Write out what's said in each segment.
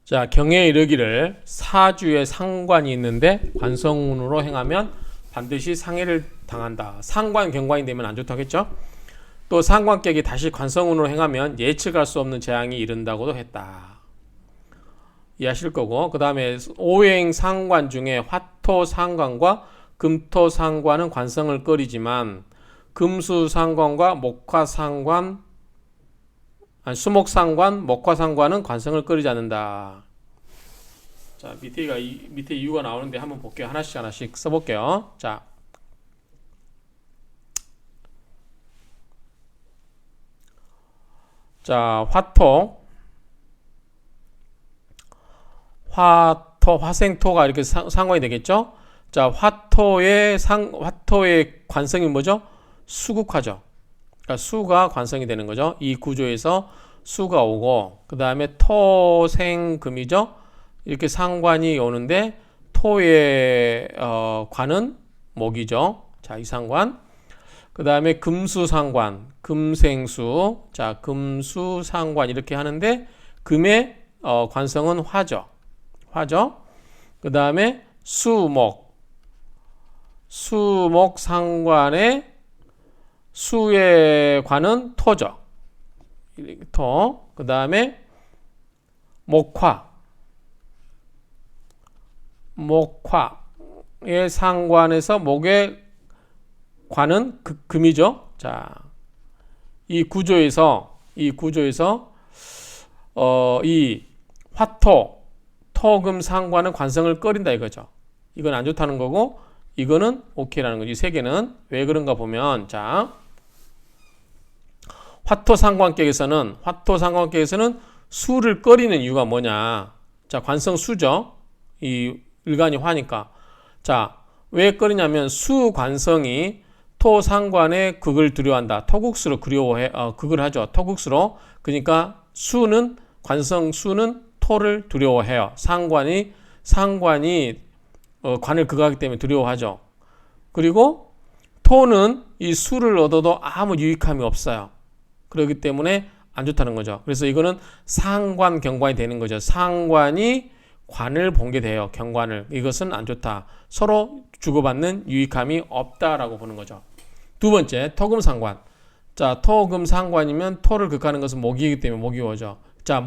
자, 경에 이르기를 사주에 상관이 있는데 관성운으로 행하면 반드시 상해를 당한다. 상관 경관이 되면 안 좋다겠죠? 또 상관격이 다시 관성운으로 행하면 예측할 수 없는 재앙이 이른다고도 했다. 이해하실 거고, 그 다음에 오행 상관 중에 화토 상관과 금토 상관은 관성을 끓이지만 금수 상관과 목화 상관, 수목 상관, 목화 상관은 관성을 끓이지 않는다. 자, 밑에 이유가 나오는데 한번 볼게요. 하나씩 써볼게요. 자, 화생토가 이렇게 상관이 되겠죠? 자, 화토의 관성이 뭐죠? 수국화죠. 그러니까 수가 관성이 되는 거죠. 이 구조에서 수가 오고, 그 다음에 토생금이죠. 이렇게 상관이 오는데 토의 관은 목이죠. 자, 이 상관. 그 다음에 금수상관, 금생수. 자, 금수상관 이렇게 하는데 금의 관성은 화죠. 그 다음에 수목 상관의 수의 관은 토죠. 토. 그 다음에 목화의 상관에서 목의 관은 금이죠. 자, 이 구조에서 이 화토, 토금 상관은 관성을 끓인다 이거죠. 이건 안 좋다는 거고, 이거는 오케이라는 거죠. 이 세 개는 왜 그런가 보면, 자, 화토 상관격에서는 수를 끓이는 이유가 뭐냐? 자, 관성 수죠. 이 일간이 화니까. 자, 왜 끓이냐면 수 관성이 토 상관의 극을 두려워한다. 토국수로 극을 하죠. 토국수로. 그러니까 관성 수는 토를 두려워해요. 상관이 관을 극하기 때문에 두려워하죠. 그리고 토는 이 수를 얻어도 아무 유익함이 없어요. 그렇기 때문에 안 좋다는 거죠. 그래서 이거는 상관 경관이 되는 거죠. 상관이 관을 본게 돼요. 경관을. 이것은 안 좋다. 서로 주고받는 유익함이 없다라고 보는 거죠. 두 번째, 토금 상관. 자, 토금 상관이면 토를 극하는 것은 목이기 때문에 목이 오죠. 자,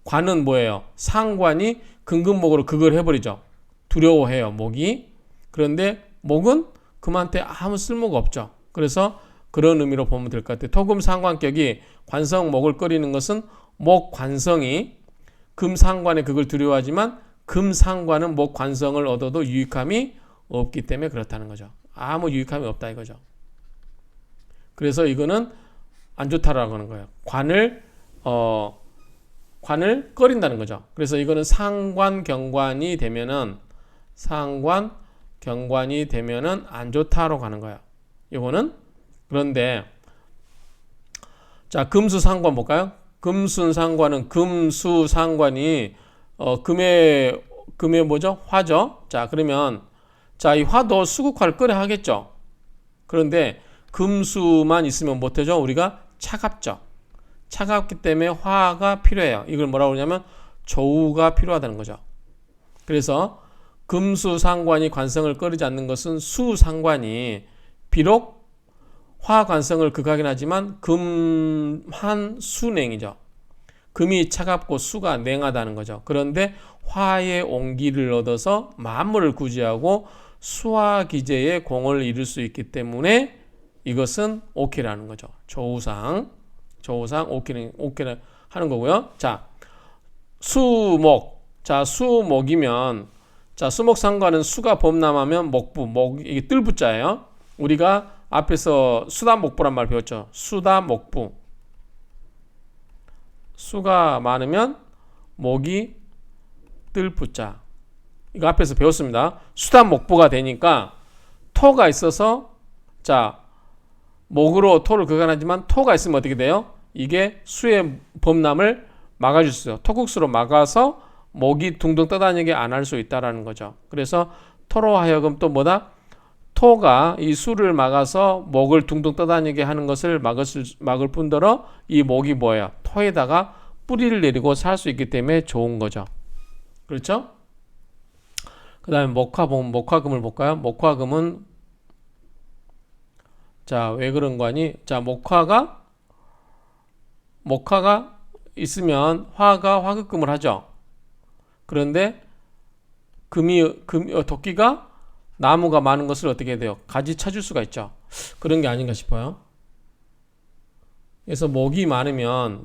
관은 뭐예요? 상관이 금금목으로 극을 해버리죠. 두려워해요, 목이. 그런데 목은 금한테 아무 쓸모가 없죠. 그래서 그런 의미로 보면 될 것 같아요. 토금 상관격이 관성 목을 끓이는 것은 목 관성이 금 상관의 극을 두려워하지만 금 상관은 목 관성을 얻어도 유익함이 없기 때문에 그렇다는 거죠. 아무 유익함이 없다 이거죠. 그래서 이거는 안 좋다라고 하는 거예요. 관을 끓인다는 거죠. 그래서 이거는 상관 경관이 되면은 안 좋다로 가는 거예요. 이거는. 그런데 자, 금수 상관 볼까요? 금수 상관은 금의 뭐죠? 화죠. 자, 그러면 이 화도 수국화를 끓여 하겠죠. 그런데 금수만 있으면 못하죠. 우리가 차갑죠. 차갑기 때문에 화가 필요해요. 이걸 뭐라고 그러냐면 조우가 필요하다는 거죠. 그래서 금수 상관이 관성을 끓이지 않는 것은 수 상관이 비록 화 관성을 극하긴 하지만 금한 수냉이죠. 금이 차갑고 수가 냉하다는 거죠. 그런데 화의 온기를 얻어서 만물을 구제하고 수화 기제의 공을 이룰 수 있기 때문에 이것은 오케이라는 거죠. 조우상 오케이 하는 거고요. 자, 수목. 자, 수목이면 수목 상관은 수가 범람하면 이게 뜰부자예요. 우리가 앞에서 수다목부란 말 배웠죠. 수다목부. 수가 많으면 목이 뜰부자. 이거 앞에서 배웠습니다. 수다목부가 되니까 토가 있어서 목으로 토를 극한하지만 토가 있으면 어떻게 돼요? 이게 수의 범람을 막아줄 수 있어요. 토국수로 막아서 목이 둥둥 떠다니게 안 할 수 있다라는 거죠. 그래서 토로 하여금 또 뭐다? 토가 이 수를 막아서 목을 둥둥 떠다니게 하는 것을 막을 뿐더러 이 목이 뭐예요? 토에다가 뿌리를 내리고 살 수 있기 때문에 좋은 거죠. 그렇죠? 그 다음에 목화금을 볼까요? 목화금은 자, 왜 그런 거니? 자, 목화가 있으면 화가 화극금을 하죠. 그런데 도끼가 나무가 많은 것을 어떻게 해야 돼요? 가지 쳐줄 수가 있죠. 그런 게 아닌가 싶어요. 그래서 목이 많으면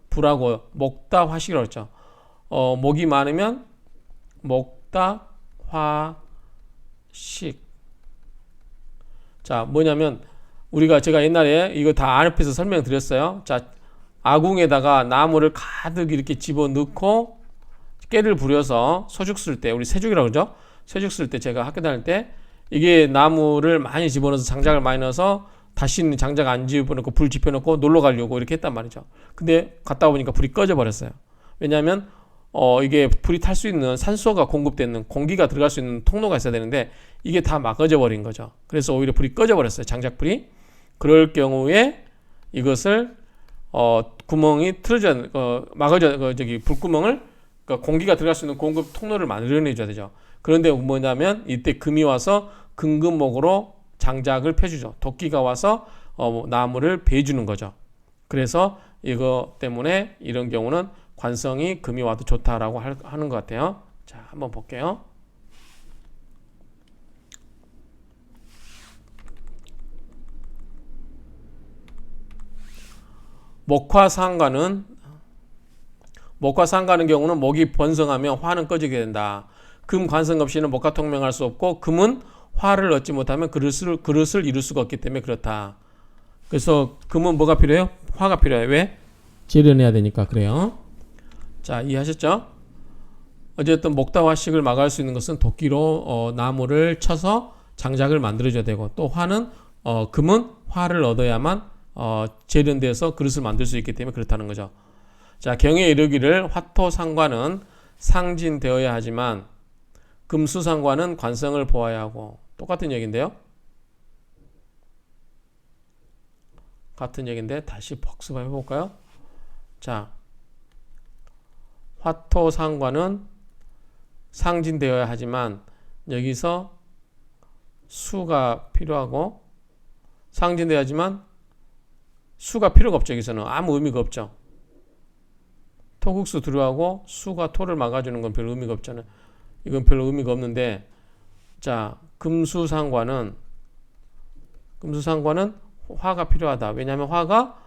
불하고 목다 화식이라고 했죠. 목이 많으면 목다 화식. 자, 뭐냐면 제가 옛날에 이거 다 앞에서 설명드렸어요. 자, 아궁에다가 나무를 가득 이렇게 집어넣고 깨를 부려서 소죽 쓸 때, 우리 세죽이라고 그러죠? 세죽 쓸 때 제가 학교 다닐 때 이게 나무를 많이 집어넣어서 장작을 많이 넣어서 다시는 장작 안 집어넣고 불 지펴놓고 놀러 가려고 이렇게 했단 말이죠. 근데 갔다 보니까 불이 꺼져 버렸어요. 왜냐하면 이게 불이 탈 수 있는 산소가 공급되는 공기가 들어갈 수 있는 통로가 있어야 되는데 이게 다 막아져 버린 거죠. 그래서 오히려 불이 꺼져 버렸어요. 장작불이. 그럴 경우에 이것을 구멍이 틀어져 막아져 불구멍을 공기가 들어갈 수 있는 공급 통로를 마련해 줘야 되죠. 그런데 뭐냐면 이때 금이 와서 금금목으로 장작을 펴주죠. 도끼가 와서 나무를 베주는 거죠. 그래서 이거 때문에 이런 경우는 관성이 금이 와도 좋다라고 하는 것 같아요. 자, 한번 볼게요. 목화상관은 경우는 목이 번성하면 화는 꺼지게 된다. 금 관성 없이는 목화 통명할 수 없고 금은 화를 얻지 못하면 그릇을 이룰 수가 없기 때문에 그렇다. 그래서 금은 뭐가 필요해요? 화가 필요해요. 왜? 재련해야 되니까 그래요. 자, 이해하셨죠? 어쨌든 목다화식을 막을 수 있는 것은 도끼로 나무를 쳐서 장작을 만들어줘야 되고 또 화는 금은 화를 얻어야만 재련돼서 그릇을 만들 수 있기 때문에 그렇다는 거죠. 자, 경에 이르기를 화토상관은 상진되어야 하지만 금수상관은 관성을 보아야 하고 똑같은 얘기인데요. 같은 얘기인데 다시 복습해 볼까요? 자, 화토상관은 상진되어야 하지만 여기서 수가 필요하고 상진되어야 하지만 수가 필요가 없죠. 여기서는 아무 의미가 없죠. 토국수 들어가고 수가 토를 막아주는 건 별 의미가 없잖아요. 이건 별로 의미가 없는데 자, 금수상관은 화가 필요하다. 왜냐하면 화가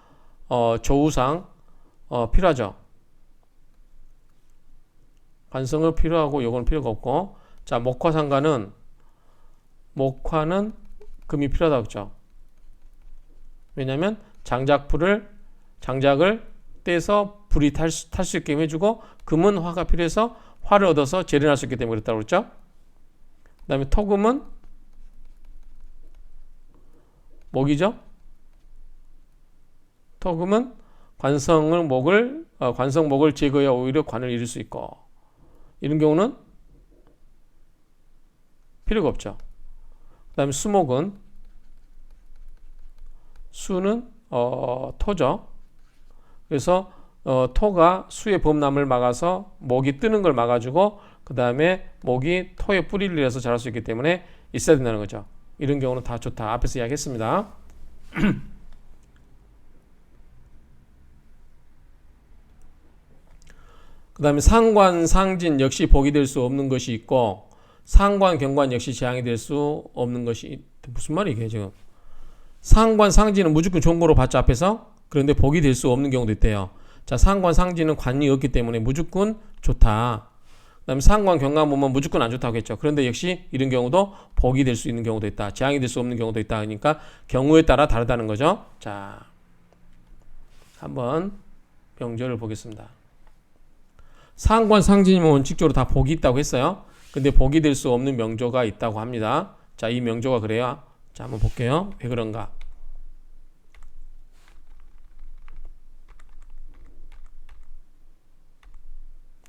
조우상 필요하죠. 관성을 필요하고 요거는 필요가 없고 자, 목화상관은 금이 필요하다고 했죠. 왜냐하면 장작을 떼서 불이 탈 수 있게 해주고 금은 화가 필요해서 화를 얻어서 재련할 수 있기 때문에 그렇다고 그랬죠. 그 다음에 토금은 목이죠. 토금은 관성목을 제거해 오히려 관을 잃을 수 있고 이런 경우는 필요가 없죠. 그 다음에 수는 토죠. 그래서 토가 수의 범람을 막아서 목이 뜨는 걸 막아주고 그 다음에 목이 토에 뿌리를 내서 자랄 수 있기 때문에 있어야 된다는 거죠. 이런 경우는 다 좋다. 앞에서 이야기했습니다. 그 다음에 상관, 상진 역시 복이 될 수 없는 것이 있고 상관, 경관 역시 재앙이 될 수 없는 것이 무슨 말이 이게 지금 상관, 상진은 무조건 좋은 거로 봤죠 앞에서. 그런데 복이 될 수 없는 경우도 있대요. 자, 상관, 상진은 관이 없기 때문에 무조건 좋다. 그 다음에 상관, 경관 보면 무조건 안 좋다고 했죠. 그런데 역시 이런 경우도 복이 될 수 있는 경우도 있다. 재앙이 될 수 없는 경우도 있다. 그러니까 경우에 따라 다르다는 거죠. 자, 한번 명절을 보겠습니다. 상관, 상진이면 원칙적으로 다 복이 있다고 했어요. 근데 복이 될 수 없는 명조가 있다고 합니다. 자, 이 명조가 그래요. 자, 한번 볼게요. 왜 그런가?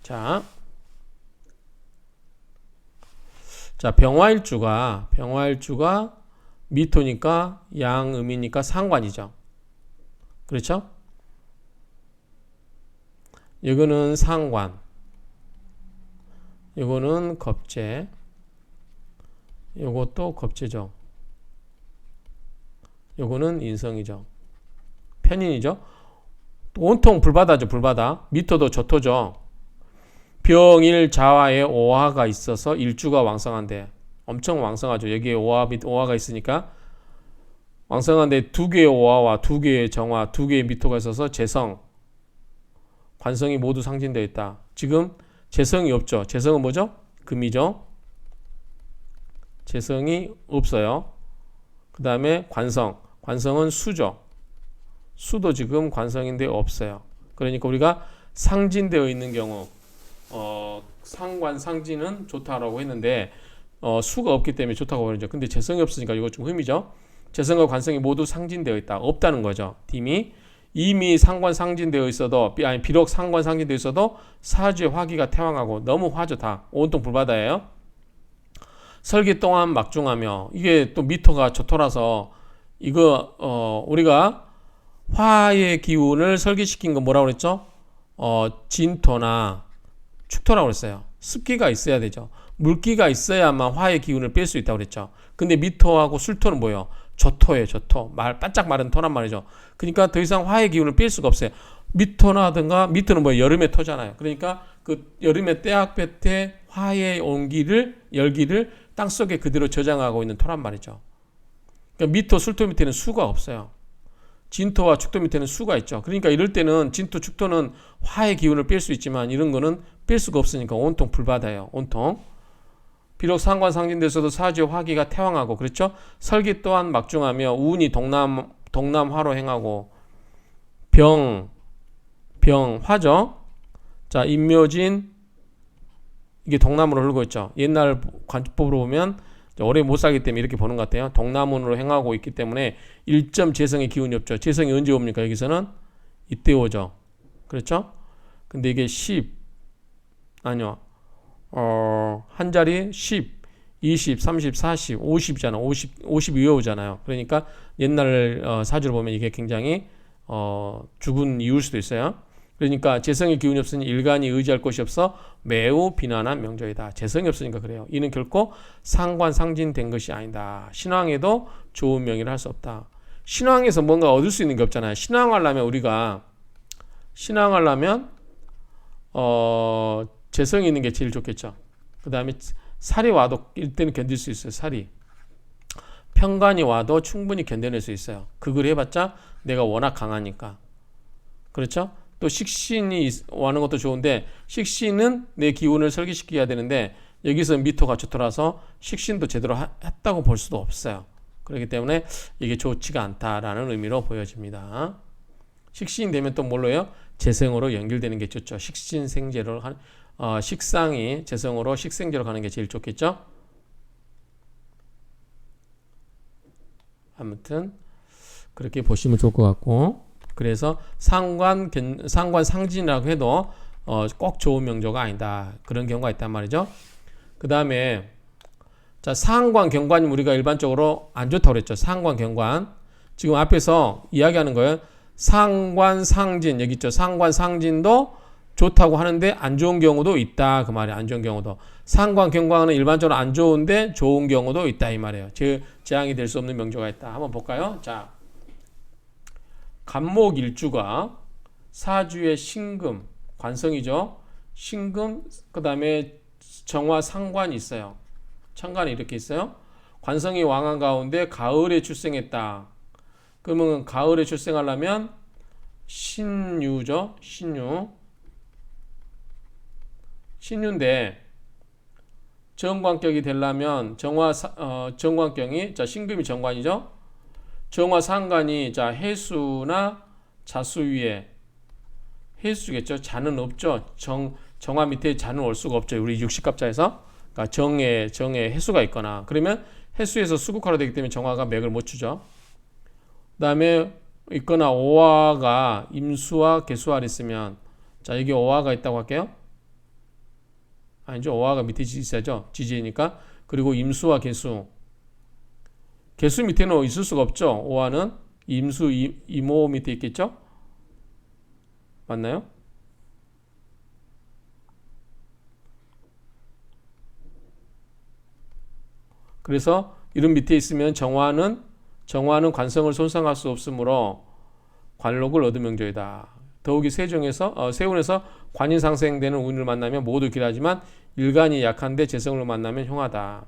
자, 병화일주가 미토니까 양음이니까 상관이죠. 그렇죠? 이거는 상관. 요거는 겁재. 요것도 겁재죠. 요거는 인성이죠. 편인이죠. 온통 불바다죠. 불바다. 미토도 저토죠. 병일 자화에 오화가 있어서 일주가 왕성한데 엄청 왕성하죠. 여기에 오화가 있으니까 왕성한데 두 개의 오화와 두 개의 정화, 두 개의 미토가 있어서 재성, 관성이 모두 상징되어 있다. 지금 재성이 없죠. 재성은 뭐죠? 금이죠. 재성이 없어요. 그 다음에 관성, 관성은 수죠. 수도 지금 관성인데 없어요. 그러니까 우리가 상진되어 있는 경우 상관 상진은 좋다라고 했는데 수가 없기 때문에 좋다고 그러죠. 근데 재성이 없으니까 이거 좀 흠이죠. 재성과 관성이 모두 상진되어 있다. 없다는 거죠. 이미 상관 상진되어 있어도 비록 상관 상진되어 있어도 사주의 화기가 태왕하고 너무 화죠. 다 온통 불바다예요. 설기 동안 막중하며 이게 또 미토가 저토라서 이거 우리가 화의 기운을 설기시킨 거 뭐라고 그랬죠? 진토나 축토라고 그랬어요. 습기가 있어야 되죠. 물기가 있어야만 화의 기운을 뺄 수 있다고 그랬죠. 근데 미토하고 술토는 뭐예요? 저토예요. 저토. 바짝 마른 토란 말이죠. 그러니까 더 이상 화의 기운을 뺄 수가 없어요. 미토나든가 미토는 뭐예요? 여름의 토잖아요. 그러니까 그 여름의 때학볕에 화의 온기를 열기를 땅속에 그대로 저장하고 있는 토란 말이죠. 그러니까 미토, 술토 밑에는 수가 없어요. 진토와 축토 밑에는 수가 있죠. 그러니까 이럴 때는 진토, 축토는 화의 기운을 뺄 수 있지만 이런 거는 뺄 수가 없으니까 온통 불바다예요. 온통. 비록 상관 상진돼서도 사주의 화기가 태왕하고 그렇죠. 설기 또한 막중하며 운이 동남화로 행하고 화죠. 자, 임묘진 이게 동남으로 흐르고 있죠. 옛날 관법으로 보면 오래 못 살기 때문에 이렇게 보는 것 같아요. 동남으로 행하고 있기 때문에 1점 재성의 기운이 없죠. 재성이 언제 옵니까? 여기서는 이때 오죠. 그렇죠? 근데 이게 10 아니요. 한 자리 10, 20, 30, 40, 50이잖아. 50 이후에 오잖아요. 그러니까 옛날 사주를 보면 이게 굉장히 죽은 이유일 수도 있어요. 그러니까 재성의 기운이 없으니 일간이 의지할 곳이 없어 매우 비난한 명절이다. 재성이 없으니까 그래요. 이는 결코 상관 상진된 것이 아니다. 신왕에도 좋은 명의를 할 수 없다. 신왕에서 뭔가 얻을 수 있는 게 없잖아요. 신왕하려면 재성이 있는 게 제일 좋겠죠. 그 다음에 살이 와도 이때는 견딜 수 있어요. 살이. 편관이 와도 충분히 견뎌낼 수 있어요. 그걸 해봤자 내가 워낙 강하니까. 그렇죠? 또 식신이 와는 것도 좋은데 식신은 내 기운을 설계시켜야 되는데 여기서 미토가 좋더라서 식신도 제대로 했다고 볼 수도 없어요. 그렇기 때문에 이게 좋지가 않다라는 의미로 보여집니다. 식신이 되면 또 뭘로요? 재성으로 연결되는 게 좋죠. 식신생재로 식상이 재성으로 식생재로 가는 게 제일 좋겠죠. 아무튼 그렇게 보시면 좋을 것 같고 그래서 상관 상진이라고 해도 꼭 좋은 명조가 아니다. 그런 경우가 있단 말이죠. 그 다음에 자 상관 경관이 우리가 일반적으로 안 좋다고 그랬죠. 상관 경관 지금 앞에서 이야기하는 거예요. 상관 상진 여기 있죠. 상관 상진도 좋다고 하는데 안 좋은 경우도 있다 그 말이에요. 안 좋은 경우도 상관 경관은 일반적으로 안 좋은데 좋은 경우도 있다 이 말이에요. 재앙이 될 수 없는 명조가 있다. 한번 볼까요? 자 간목일주가 사주의 신금 관성이죠. 신금 그 다음에 정화 상관이 있어요. 천간이 이렇게 있어요. 관성이 왕한 가운데 가을에 출생했다. 그러면 가을에 출생하려면 신유죠. 신유인데 정관격이 되려면 정관격이 자 신금이 정관이죠. 정화 상관이 자 해수나 자수 위에 해수겠죠. 자는 없죠. 정화 밑에 자는 올 수가 없죠. 우리 육식갑자에서 그러니까 정에 해수가 있거나 그러면 해수에서 수국화로 되기 때문에 정화가 맥을 못 추죠. 그다음에 있거나 오화가 임수와 개수화 있으면 자 여기 오화가 있다고 할게요. 아니죠. 오화가 밑에 있어야죠. 지지니까. 그리고 임수와 개수 밑에는 있을 수가 없죠. 오화는 임수, 이모 밑에 있겠죠. 맞나요? 그래서 이런 밑에 있으면 정화는 관성을 손상할 수 없으므로 관록을 얻은 명조이다. 더욱이 세운에서 관이 상생되는 운을 만나면 모두 길하지만 일간이 약한데 재성을 만나면 흉하다.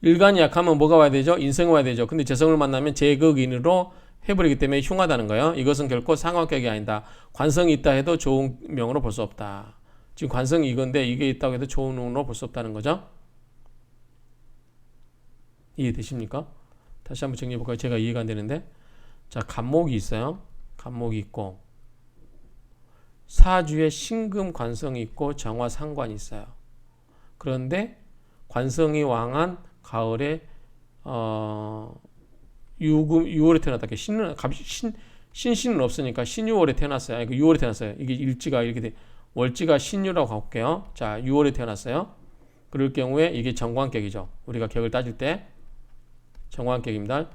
일간이 약하면 뭐가 와야 되죠? 인성이 와야 되죠. 근데 재성을 만나면 제극인으로 해버리기 때문에 흉하다는 거예요. 이것은 결코 상관격이 아니다. 관성이 있다 해도 좋은 명으로 볼 수 없다. 지금 관성이 이건데 이게 있다고 해도 좋은 명으로 볼 수 없다는 거죠. 이해되십니까? 다시 한번 정리해볼까요? 제가 이해가 안 되는데. 자, 간목이 있어요. 간목이 있고 사주에 신금 관성이 있고 정화 상관이 있어요. 그런데 관성이 왕한 가을에 6월에 태어났다. 신신은 없으니까 신유월에 태어났어요. 아니, 6월에 태어났어요. 이게 일지가 이렇게 돼. 월지가 신유라고 가볼게요. 자, 6월에 태어났어요. 그럴 경우에 이게 정관격이죠. 우리가 격을 따질 때 정관격입니다.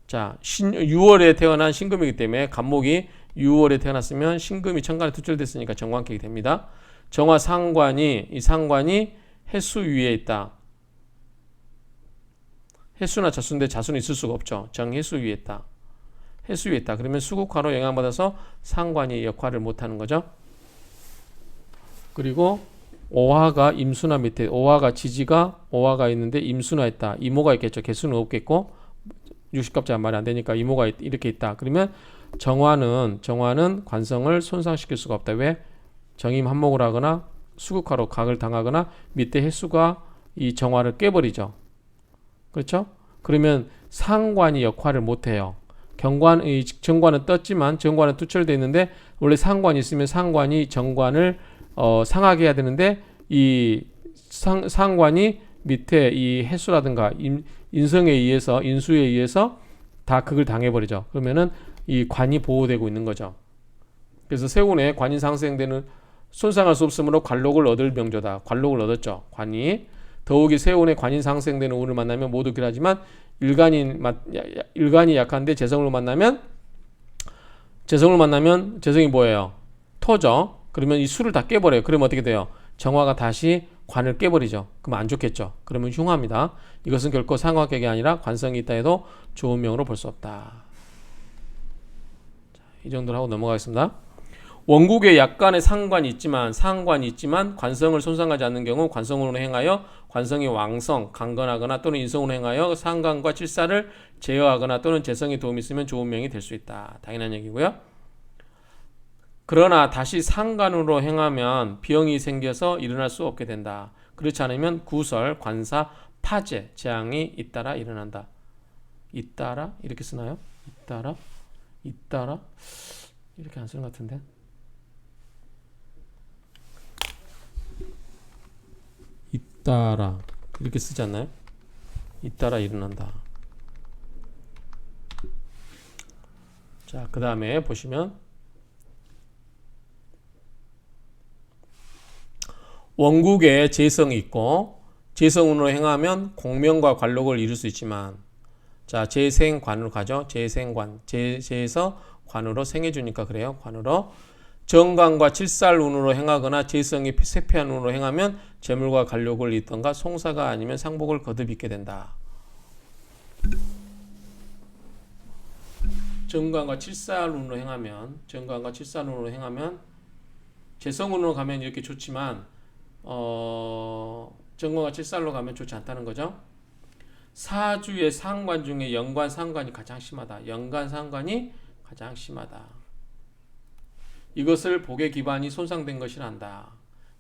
자, 6월에 태어난 신금이기 때문에 간목이 6월에 태어났으면 신금이 천간에 투철됐으니까 정관격이 됩니다. 정화 상관이 이 상관이 해수 위에 있다. 해수나 자수인데 자수는 있을 수가 없죠. 정해수 위에 있다. 해수 위에 있다. 그러면 수국화로 영향받아서 상관이 역할을 못하는 거죠. 그리고 오화가 임수나 밑에 오화가 지지가 오화가 있는데 임수나 있다. 이모가 있겠죠. 개수는 없겠고 60갑자가 말이 안 되니까 이모가 이렇게 있다. 그러면 정화는 관성을 손상시킬 수가 없다. 왜? 정임 한목을 하거나 수국화로 각을 당하거나 밑에 해수가 이 정화를 깨버리죠. 그렇죠? 그러면 상관이 역할을 못해요. 정관은 떴지만 정관은 투철되어 있는데 원래 상관이 있으면 상관이 정관을 상하게 해야 되는데 이 상관이 밑에 이 해수라든가 인수에 의해서 다 극을 당해버리죠. 그러면은 이 관이 보호되고 있는 거죠. 그래서 세운에 관이 상생되는 손상할 수 없으므로 관록을 얻을 명조다. 관록을 얻었죠. 관이 더욱이 세운에 관이 상생되는 운을 만나면 모두 길하지만 일간이 약한데 재성을 만나면 재성이 뭐예요? 토죠. 그러면 이 수를 다 깨버려요. 그러면 어떻게 돼요? 정화가 다시 관을 깨버리죠. 그러면 안 좋겠죠. 그러면 흉합니다. 이것은 결코 상관격이 아니라 관성이 있다 해도 좋은 명으로 볼 수 없다. 자, 이 정도로 하고 넘어가겠습니다. 원국에 약간의 상관이 있지만 관성을 손상하지 않는 경우 관성으로 행하여 관성이 왕성, 강건하거나 또는 인성으로 행하여 상관과 칠사를 제어하거나 또는 재성에 도움이 있으면 좋은 명이 될 수 있다. 당연한 얘기고요. 그러나 다시 상관으로 행하면 병이 생겨서 일어날 수 없게 된다. 그렇지 않으면 구설, 관사, 파재, 재앙이 잇따라 일어난다. 잇따라? 이렇게 쓰나요? 잇따라? 이렇게 안 쓰는 것 같은데. 잇따라 이렇게 쓰지 않나요? 잇따라 일어난다. 자, 그 다음에 보시면 원국에 재성이 있고 재성운으로 행하면 공명과 관록을 이룰 수 있지만 자, 재생관으로 가죠. 재생관 재에서 관으로 생해주니까 그래요. 관으로 정관과 칠살운으로 행하거나 재성이 쇠폐한 운으로 행하면 재물과 관록을 잇던가 송사가 아니면 상복을 거듭 잇게 된다. 정관과 칠살운으로 행하면 재성운으로 가면 이렇게 좋지만 정관과 칠살로 가면 좋지 않다는 거죠. 사주의 상관 중에 연관 상관이 가장 심하다. 연관 상관이 가장 심하다. 이것을 복의 기반이 손상된 것이란다.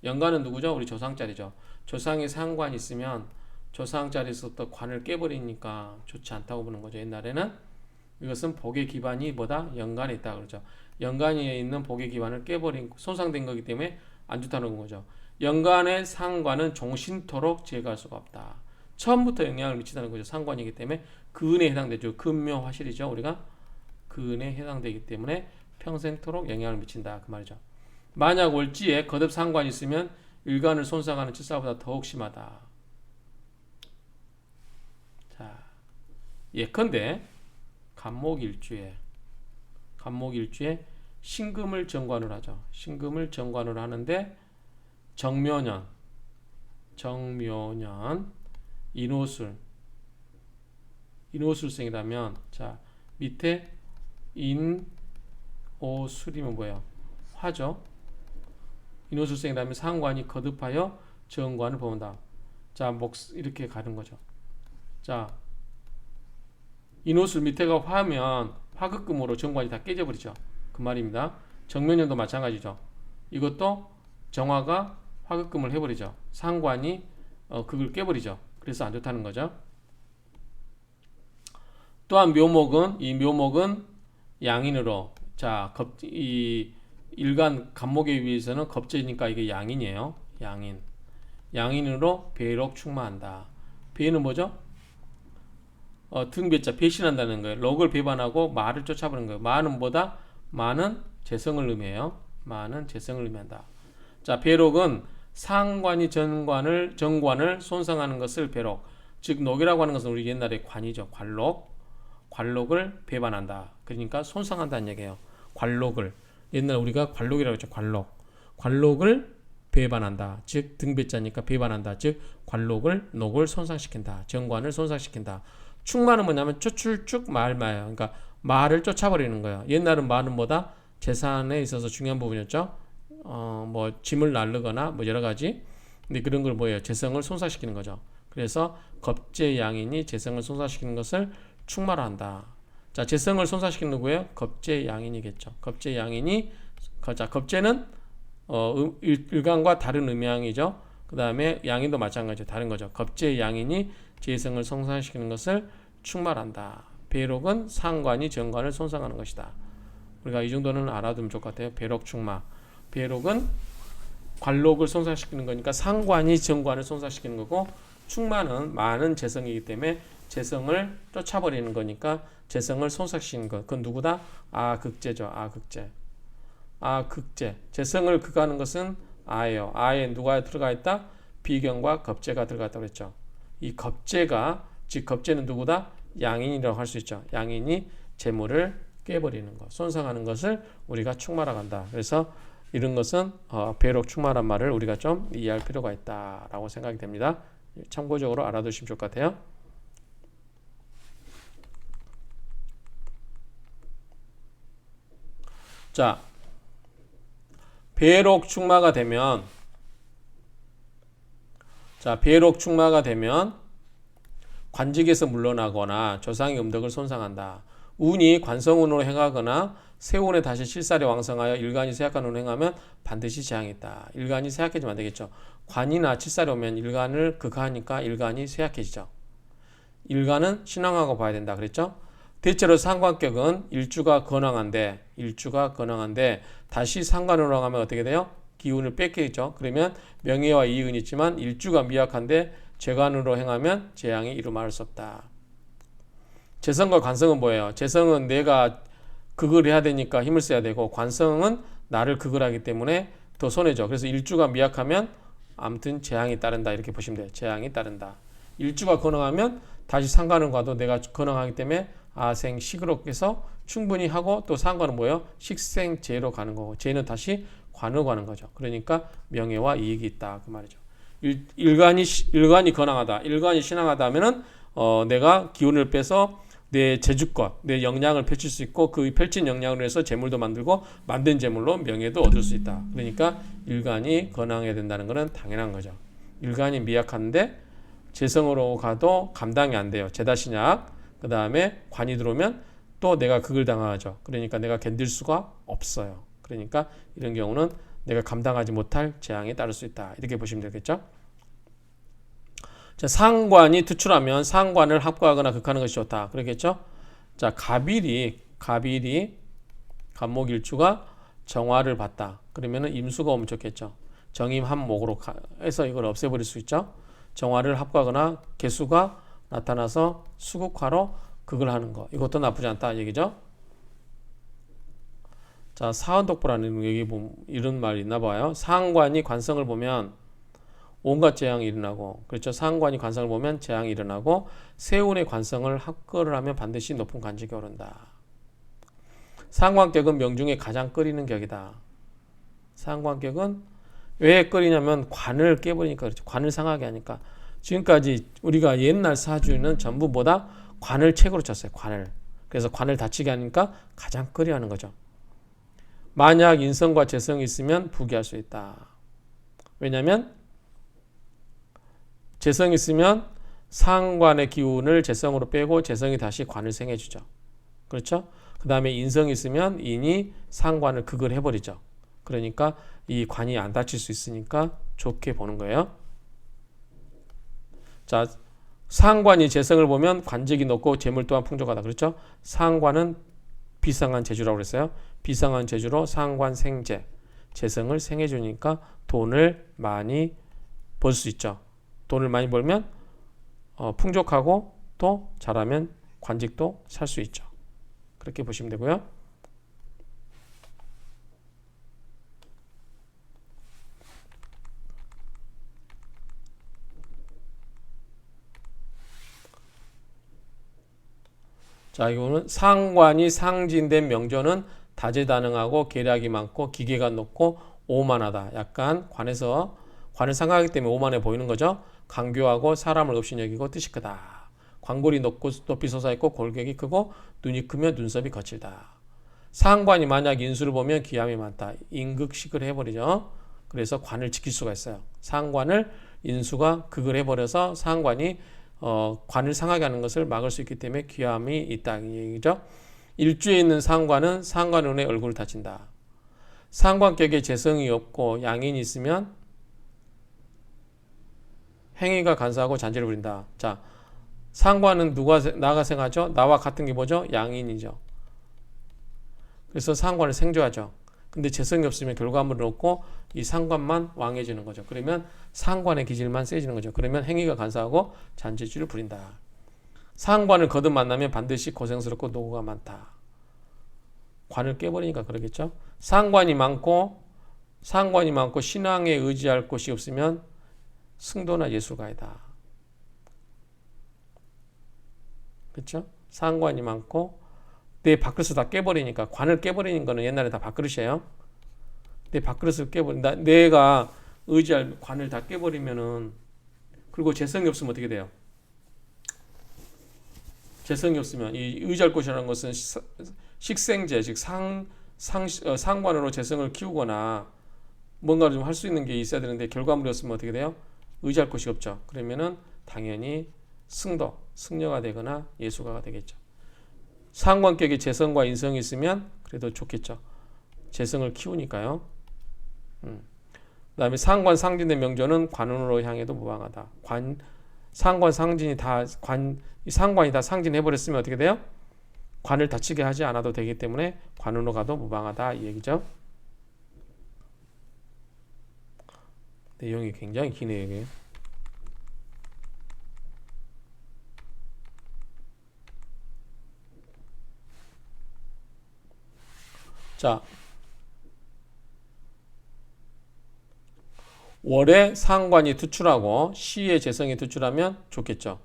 연관은 누구죠? 우리 조상자리죠. 조상의 상관이 있으면 조상자리에서부터 관을 깨버리니까 좋지 않다고 보는 거죠. 옛날에는 이것은 복의 기반이 뭐다? 연간에 있다 그러죠. 연간에 있는 복의 기반을 깨버린 손상된 거기 때문에 안 좋다는 거죠. 연간의 상관은 종신토록 제거할 수가 없다. 처음부터 영향을 미치다는 거죠. 상관이기 때문에 근에 해당되죠. 근묘화실이죠. 우리가 근에 해당되기 때문에 평생토록 영향을 미친다 그 말이죠. 만약 월지에 거듭 상관이 있으면 일간을 손상하는 칠사보다 더욱 심하다. 자, 예컨대 간목일주에 신금을 정관을 하죠. 신금을 정관을 하는데 정묘년 인호술생이라면 자 밑에 인오술이면 뭐예요? 화죠. 인호술생이라면 상관이 거듭하여 정관을 본다. 자 이렇게 가는 거죠. 자 인호술 밑에가 화면 화극금으로 정관이 다 깨져버리죠. 그 말입니다. 정면연도 마찬가지죠. 이것도 정화가 화극금을 해버리죠. 상관이 극을 깨버리죠. 그래서 안 좋다는 거죠. 또한 묘목은 양인으로 자 이 일간 간목에 비해서는 겁재니까 이게 양인이에요. 양인으로 배록 충마한다. 배는 뭐죠? 등배자 배신한다는 거예요. 록을 배반하고 마를 쫓아버리는 거예요. 마는 뭐다? 마는 재성을 의미해요. 마는 재성을 의미한다. 자 배록은 상관이 정관을 손상하는 것을 배록. 즉 녹이라고 하는 것은 우리 옛날에 관이죠. 관록을 배반한다. 그러니까 손상한다는 얘기예요. 관록을 옛날 우리가 관록이라고 했죠. 관록을 배반한다. 즉 등배자니까 배반한다. 즉 녹을 손상시킨다. 정관을 손상시킨다. 충마는 뭐냐면 쫓출쭉 말마예요. 그러니까 말을 쫓아버리는 거예요. 옛날은 말은 뭐다? 재산에 있어서 중요한 부분이었죠. 뭐 짐을 날르거나 뭐 여러 가지. 근데 그런 걸 뭐예요? 재성을 손상시키는 거죠. 그래서 겁재양인이 재성을 손상시키는 것을 충마한다. 자, 재성을 손상시키는 누구예요? 겁재양인이겠죠. 겁재양인이 자, 겁재는 일간과 다른 음양이죠. 그 다음에 양인도 마찬가지죠. 다른 거죠. 겁재양인이 재성을 손상시키는 것을 충말한다. 배록은 상관이 정관을 손상하는 것이다. 우리가 이 정도는 알아두면 좋을 것 같아요. 배록 충마. 배록은 관록을 손상시키는 거니까 상관이 정관을 손상시키는 거고 충마는 많은 재성이기 때문에 재성을 쫓아버리는 거니까 재성을 손상시키는 것. 그건 누구다? 극재죠. 극재. 재성을 극하는 것은 아예요. 아에 누가 들어가 있다? 비경과 겁재가 들어가 있다고 그랬죠. 이 겁재가 즉 겁재는 누구다? 양인이라고 할 수 있죠. 양인이 재물을 깨버리는 것, 손상하는 것을 우리가 충마라고 한다. 그래서 이런 것은 배록 충마란 말을 우리가 좀 이해할 필요가 있다라고 생각이 됩니다. 참고적으로 알아두시면 좋을 것 같아요. 자, 배록 충마가 되면 관직에서 물러나거나 조상의 음덕을 손상한다. 운이 관성운으로 행하거나 세운에 다시 실살이 왕성하여 일간이 쇠약한 운을 행하면 반드시 재앙이 있다. 일간이 쇠약해지면 안 되겠죠. 관이나 칠살이 오면 일간을 극하니까 일간이 쇠약해지죠. 일간은 신왕하고 봐야 된다 그랬죠. 대체로 상관격은 일주가 건왕한데 다시 상관으로 가면 어떻게 돼요? 기운을 뺏기죠. 그러면 명예와 이익은 있지만 일주가 미약한데 재관으로 행하면 재앙이 이루 말할 수 없다. 재성과 관성은 뭐예요? 재성은 내가 극을 해야 되니까 힘을 써야 되고 관성은 나를 극을 하기 때문에 더 손해죠. 그래서 일주가 미약하면 아무튼 재앙이 따른다 이렇게 보시면 돼요. 재앙이 따른다. 일주가 건강하면 다시 상관을 가도 내가 건강하기 때문에 아생 식으로해서 충분히 하고 또 상관은 뭐예요? 식생재로 가는 거고 재는 다시 관으로 가는 거죠. 그러니까 명예와 이익이 있다 그 말이죠. 일간이 건강하다. 일간이 신앙하다 하면은 내가 기운을 빼서 내 재주껏 내 역량을 펼칠 수 있고 그 펼친 역량으로 해서 재물도 만들고 만든 재물로 명예도 얻을 수 있다. 그러니까 일간이 건강해야 된다는 것은 당연한 거죠. 일간이 미약한데 재성으로 가도 감당이 안 돼요. 재다신약 그 다음에 관이 들어오면 또 내가 극을 당하죠. 그러니까 내가 견딜 수가 없어요. 그러니까 이런 경우는 내가 감당하지 못할 재앙이 따를 수 있다. 이렇게 보시면 되겠죠. 자, 상관이 투출하면 상관을 합구하거나 극하는 것이 좋다. 그러겠죠. 자, 갑일이 간목일주가 정화를 받다. 그러면은 임수가 오면 좋겠죠. 정임합목으로 해서 이걸 없애버릴 수 있죠. 정화를 합구하거나 개수가 나타나서 수국화로 극을 하는 거. 이것도 나쁘지 않다 얘기죠. 자, 사원독보라는 여기 보면 이런 말이 있나 봐요. 상관이 관성을 보면 온갖 재앙이 일어나고, 그렇죠. 상관이 관성을 보면 재앙이 일어나고, 세운의 관성을 합거를 하면 반드시 높은 관직에 오른다. 상관격은 명중에 가장 끓이는 격이다. 상관격은 왜 끓이냐면 관을 깨버리니까 그렇죠. 관을 상하게 하니까 지금까지 우리가 옛날 사주는 전부 뭐다? 관을 책으로 쳤어요. 관을. 그래서 관을 다치게 하니까 가장 꺼려하는 거죠. 만약 인성과 재성이 있으면 부귀할 수 있다. 왜냐하면 재성이 있으면 상관의 기운을 재성으로 빼고 재성이 다시 관을 생해주죠. 그렇죠? 그 다음에 인성이 있으면 인이 상관을 극을 해버리죠. 그러니까 이 관이 안 다칠 수 있으니까 좋게 보는 거예요. 자, 상관이 재성을 보면 관직이 높고 재물 또한 풍족하다. 그렇죠? 상관은 비상한 재주라고 그랬어요. 비상한 재주로 상관 생재, 재성을 생해주니까 돈을 많이 벌 수 있죠. 돈을 많이 벌면 풍족하고 또 잘하면 관직도 살 수 있죠. 그렇게 보시면 되고요. 자, 이거는 상관이 상진된 명조는 다재다능하고 계략이 많고 기계가 높고 오만하다. 약간 관을 상하기 때문에 오만해 보이는 거죠. 강교하고 사람을 없이 여기고 뜻이 크다. 광골이 높이 솟아있고 골격이 크고 눈이 크면 눈썹이 거칠다. 상관이 만약 인수를 보면 기함이 많다. 인극식을 해버리죠. 그래서 관을 지킬 수가 있어요. 상관을 인수가 극을 해버려서 상관이 관을 상하게 하는 것을 막을 수 있기 때문에 귀함이 있다 이 얘기죠. 일주에 있는 상관은 상관운의 얼굴을 다친다. 상관격에 재성이 없고 양인이 있으면 행위가 간사하고 잔재를 부린다. 자, 상관은 나가 생하죠? 나와 같은 게 뭐죠? 양인이죠. 그래서 상관을 생조하죠. 근데 재성이 없으면 결과물은 없고 이 상관만 왕해지는 거죠. 그러면 상관의 기질만 세지는 거죠. 그러면 행위가 간사하고 잔재주를 부린다. 상관을 거듭 만나면 반드시 고생스럽고 노고가 많다. 관을 깨버리니까 그러겠죠. 상관이 많고 신앙에 의지할 곳이 없으면 승도나 예술가이다. 그렇죠? 상관이 많고 내 밥그릇을 다 깨버리니까 관을 깨버리는 거는 옛날에 다 밥그릇이에요. 내 밥그릇을 깨버린다. 내가 의지할 관을 다 깨버리면은 그리고 재성이 없으면 어떻게 돼요? 재성이 없으면 이 의지할 곳이라는 것은 식생재 즉 상관으로 재성을 키우거나 뭔가를 좀 할 수 있는 게 있어야 되는데 결과물이 없으면 어떻게 돼요? 의지할 곳이 없죠. 그러면은 당연히 승려가 되거나 예수가가 되겠죠. 상관격에 재성과 인성이 있으면 그래도 좋겠죠. 재성을 키우니까요. 그다음에 상관 상진된 명조는 관운으로 향해도 무방하다. 상관 상진이 상관이 다 상진해 버렸으면 어떻게 돼요? 관을 다치게 하지 않아도 되기 때문에 관운으로 가도 무방하다 이 얘기죠. 내용이 굉장히 기네요, 이게. 자, 월에 상관이 투출하고 시의 재성이 투출하면 좋겠죠.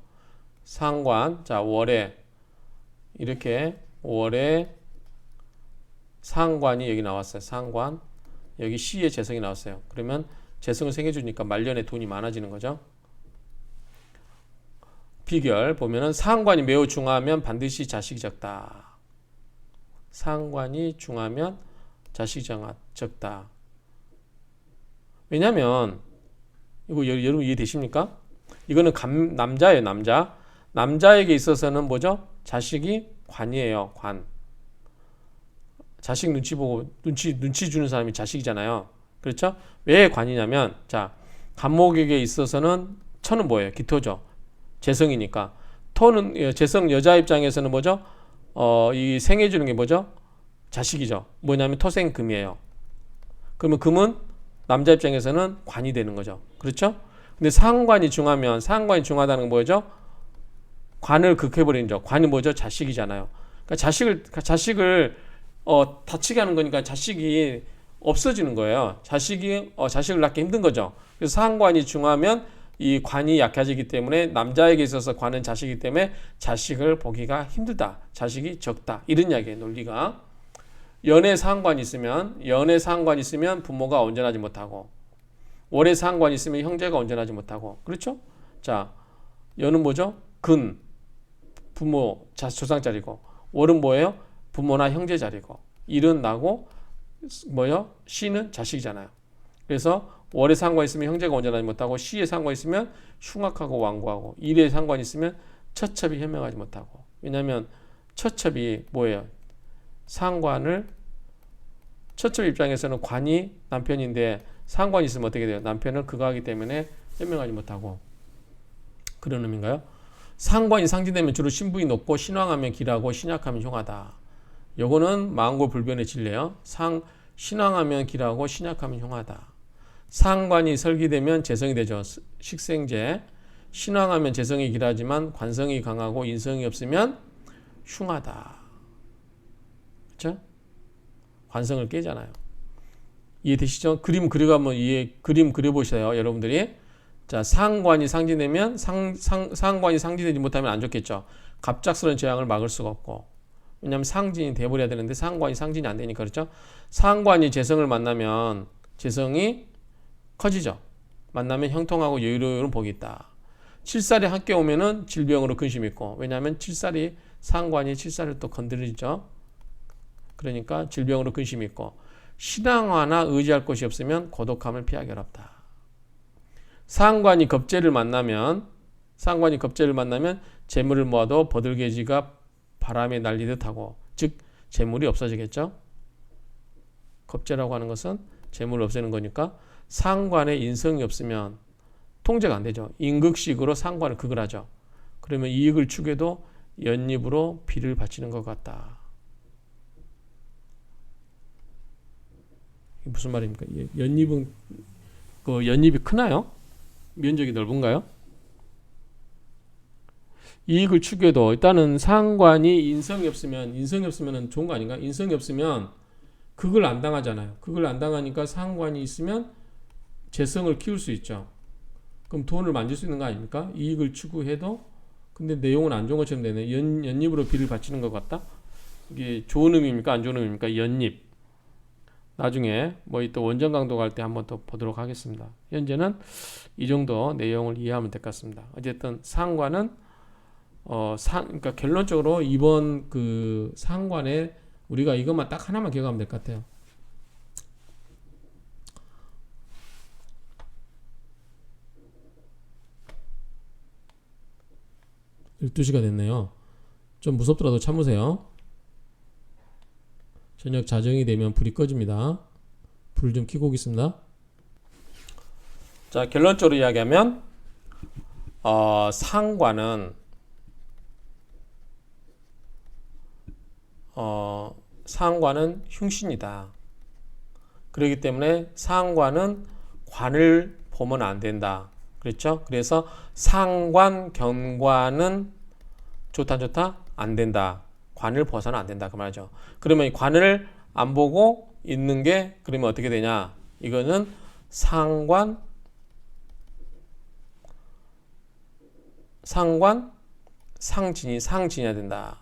상관, 자, 월에 이렇게 월에 상관이 여기 나왔어요. 상관, 여기 시의 재성이 나왔어요. 그러면 재성을 생겨주니까 말년에 돈이 많아지는 거죠. 비결 보면은 상관이 매우 중하면 반드시 자식이 적다. 상관이 중하면 자식이 적다. 왜냐면 이거 여러분 이해되십니까? 이거는 남자예요. 남자에게 있어서는 뭐죠? 자식이 관이에요. 관. 자식 눈치 보고 눈치 주는 사람이 자식이잖아요. 그렇죠? 왜 관이냐면 자, 간목에게 있어서는 천은 뭐예요? 기토죠. 재성이니까. 토는 재성 여자 입장에서는 뭐죠? 이 생해주는 게 뭐죠? 자식이죠. 뭐냐면 토생금이에요. 그러면 금은 남자 입장에서는 관이 되는 거죠. 그렇죠? 근데 상관이 중하다는 건 뭐죠? 관을 극해버리는 죠. 관이 뭐죠? 자식이잖아요. 그러니까 자식을 다치게 하는 거니까 자식이 없어지는 거예요. 자식을 낳기 힘든 거죠. 그래서 상관이 중하면 이 관이 약해지기 때문에 남자에게 있어서 관은 자식이기 때문에 자식을 보기가 힘들다. 자식이 적다. 이런 이야기예요. 논리가. 연애 상관이 있으면 부모가 온전하지 못하고 월에 상관이 있으면 형제가 온전하지 못하고 그렇죠? 자, 여는 뭐죠? 근, 부모, 조상 자리고, 월은 뭐예요? 부모나 형제 자리고, 일은 나고, 뭐요? 시는 자식이잖아요. 그래서 월에 상관 있으면 형제가 온전하지 못하고, 시에 상관 있으면 흉악하고 완고하고, 일에 상관 있으면 처첩이 현명하지 못하고. 왜냐하면 처첩이 뭐예요? 처첩 입장에서는 관이 남편인데 상관이 있으면 어떻게 돼요? 남편을 극하기 때문에 현명하지 못하고. 그런 의미인가요? 상관이 상징되면 주로 신분이 높고 신왕하면 길하고 신약하면 흉하다. 요거는 만고불변의 진리예요. 신왕하면 길하고 신약하면 흉하다. 상관이 설기되면 재성이 되죠. 식생재. 신왕하면 재성이 길하지만 관성이 강하고 인성이 없으면 흉하다. 그렇죠? 관성을 깨잖아요. 이해되시죠? 그림 그려가면 그림 그려보세요, 여러분들이. 자, 상관이 상징되면 상관이 상징되지 못하면 안 좋겠죠. 갑작스러운 재앙을 막을 수가 없고. 왜냐하면 상진이 돼버려야 되는데 상관이 상진이 안 되니까. 그렇죠? 상관이 재성을 만나면 재성이 커지죠. 만나면 형통하고 여유로운 복이 있다. 칠살이 함께 오면은 질병으로 근심 있고. 왜냐하면 상관이 칠살을 또 건드리죠. 그러니까 질병으로 근심이 있고, 신앙화나 의지할 곳이 없으면 고독함을 피하기 어렵다. 상관이 겁재를 만나면 재물을 모아도 버들개지가 바람에 날리듯 하고, 즉 재물이 없어지겠죠. 겁재라고 하는 것은 재물을 없애는 거니까 상관에 인성이 없으면 통제가 안 되죠. 임극식으로 상관을 극을 하죠. 그러면 이익을 추구해도 연입으로 비를 바치는 것 같다. 무슨 말입니까? 연입이 크나요? 면적이 넓은가요? 이익을 추구해도 일단은 상관이 인성이 없으면 좋은 거 아닌가? 인성이 없으면 극을 안 당하잖아요. 극을 안 당하니까 상관이 있으면 재성을 키울 수 있죠. 그럼 돈을 만질 수 있는 거 아닙니까? 이익을 추구해도. 근데 내용은 안 좋은 것처럼 되네. 연입으로 비를 바치는 것 같다? 이게 좋은 의미입니까? 안 좋은 의미입니까? 연입. 나중에 또 원전 강도 갈 때 한번 더 보도록 하겠습니다. 현재는 이 정도 내용을 이해하면 될 것 같습니다. 어쨌든 상관은 그러니까 결론적으로 이번 그 상관에 우리가 이것만 딱 하나만 기억하면 될 것 같아요. (12시가) 됐네요. 좀 무섭더라도 참으세요. 저녁 자정이 되면 불이 꺼집니다. 불을 좀 켜고 오겠습니다. 자, 결론적으로 이야기하면 상관은 흉신이다. 그렇기 때문에 상관은 관을 보면 안 된다. 그렇죠? 그래서 상관, 견관은 좋다 안 좋다? 안 된다. 관을 벗어는 안 된다. 그 말이죠. 그러면 이 관을 안 보고 있는 게 그러면 어떻게 되냐? 이거는 상관, 상진이야 된다.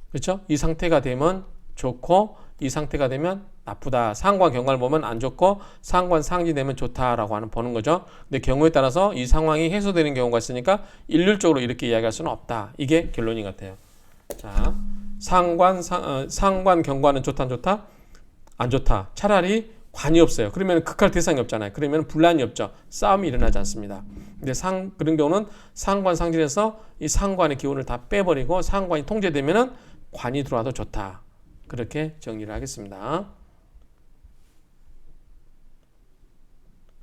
그렇죠? 이 상태가 되면 좋고 이 상태가 되면 나쁘다. 상관 경관을 보면 안 좋고 상관 상진이 되면 좋다라고 하는 보는 거죠. 근데 경우에 따라서 이 상황이 해소되는 경우가 있으니까 일률적으로 이렇게 이야기할 수는 없다. 이게 결론인 것 같아요. 자, 상관 경관은 좋다 안 좋다? 안 좋다. 차라리 관이 없어요. 그러면 극할 대상이 없잖아요. 그러면 분란이 없죠. 싸움이 일어나지 않습니다. 근데 그런 경우는 상관 상진에서 이 상관의 기운을 다 빼버리고 상관이 통제되면은 관이 들어와도 좋다. 그렇게 정리를 하겠습니다.